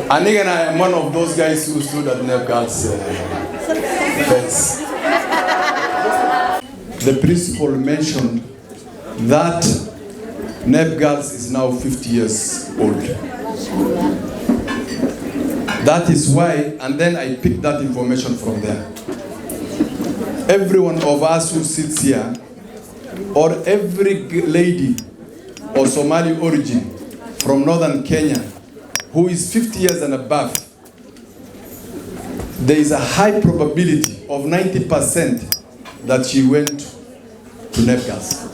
And again, I am one of those guys who stood at NEP Girls' fence. The principal mentioned that NEP Girls is now 50 years old. That is why, and then I picked that information from there. Every one of us who sits here, or every lady or Somali origin from northern Kenya who is 50 years and above, there is a high probability of 90% that she went to NEP Girls.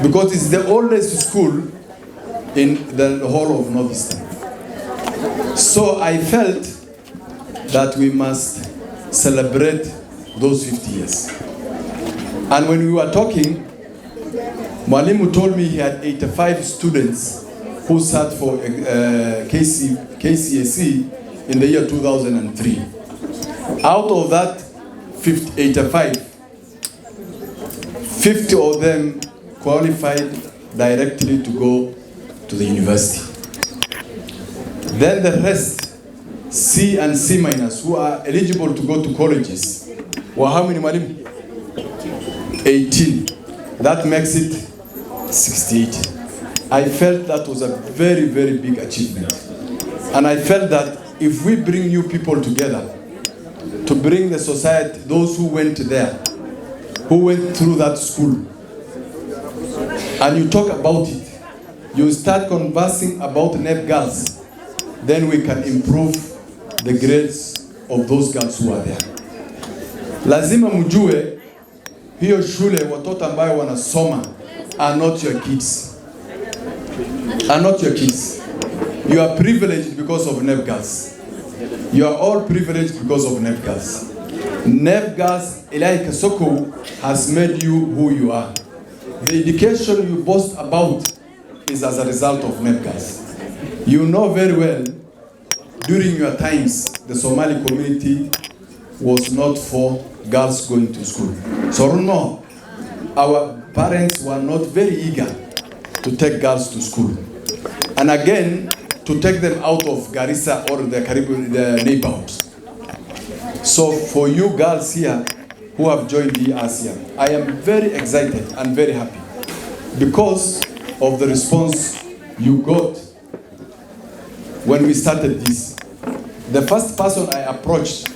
Because it's the oldest school in the whole of Northeastern. So I felt that we must celebrate those 50 years. And when we were talking, Mwalimu told me he had 85 students who sat for KCSE in the year 2003. Out of that 85, 50 of them qualified directly to go to the university. Then the rest, C and C minus, who are eligible to go to colleges, were how many, Mwalimu? 18. That makes it 68. I felt that was a very, very big achievement. And I felt that if we bring new people together, to bring the society, those who went there, who went through that school, and you talk about it, you start conversing about NEP Girls, then we can improve the grades of those girls who are there. Lazima mjue, hiyo shule watoto ambayo wanasoma are not your kids. Are not your kids. You are privileged because of NEP Girls. You are all privileged because of NEP Girls. NEP Girls, Ilahi Kasoko, has made you who you are. The education you boast about is as a result of NEP Girls. You know very well, during your times, the Somali community was not for girls going to school. So no, our parents were not very eager to take girls to school. And again, to take them out of Garissa or the Caribbean neighborhoods. So for you girls here who have joined the ASEAN, I am very excited and very happy because of the response you got when we started this. The first person I approached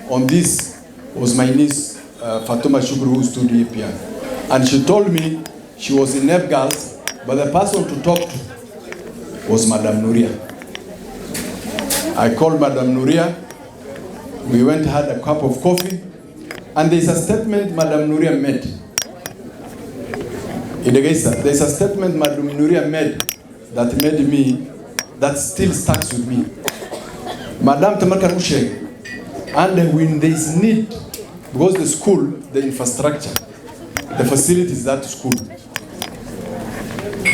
on this was my niece, Fatuma Shukru, who stood here. And she told me she was in NEP Girls, but the person to talk to was Madam Nuria. I called Madam Nuria, we went and had a cup of coffee, and there's a statement Madam Nuria made. There's a statement Madam Nuria made that made me, that still sticks with me. Madam Tamarkan Ushe, and when there's need, because the school, the infrastructure, the facilities that school,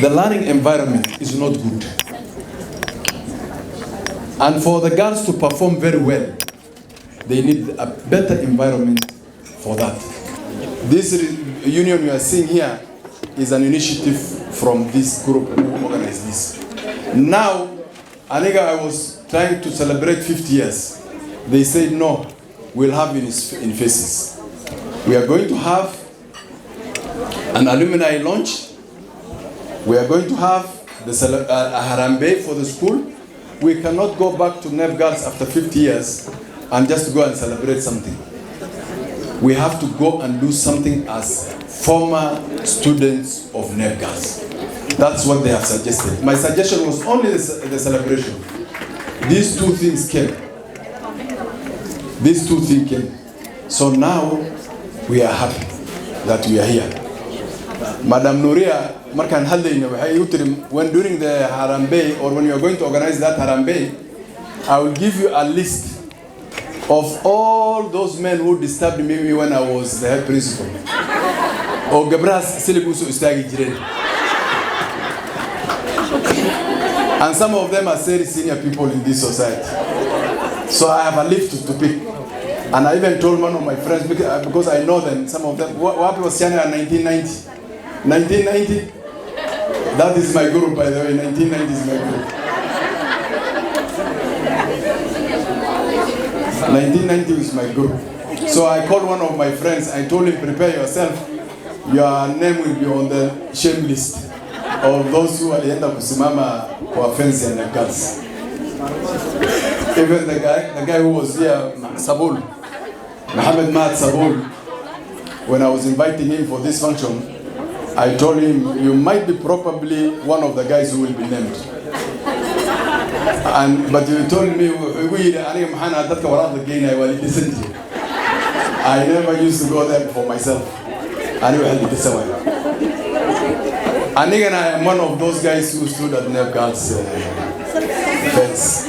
the learning environment is not good. And for the girls to perform very well, they need a better environment for that. This union you are seeing here is an initiative from this group who organized this. Now, Aniga, I was trying to celebrate 50 years. They said, no, we'll have in phases. We are going to have an alumni launch. We are going to have a Harambe for the school. We cannot go back to NEP Girls after 50 years and just go and celebrate something. We have to go and do something as former students of NEP Girls. That's what they have suggested. My suggestion was only the celebration. These two things came. These two things came. So now we are happy that we are here. Madam Nuria, when during the Harambe, or when you are going to organize that Harambe, I will give you a list of all those men who disturbed me when I was the head principal. Or Gabras Silibusu Ustagi Jiren. And some of them are very senior people in this society. So I have a list to pick. And I even told one of my friends, because I know them, some of them, what was China in 1990? 1990? That is my group, by the way. 1990 is my group. 1990 is my group. So I called one of my friends. I told him, prepare yourself. Your name will be on the shame list of those who alienda kusimama kwa fence and the girls. Even the guy who was here, Sabul, Mohammed Mahat Sabul, when I was inviting him for this function, I told him, you might be probably one of the guys who will be named. But you told me, I never used to go there for myself. And I am one of those guys who stood at NEP Girls' fence.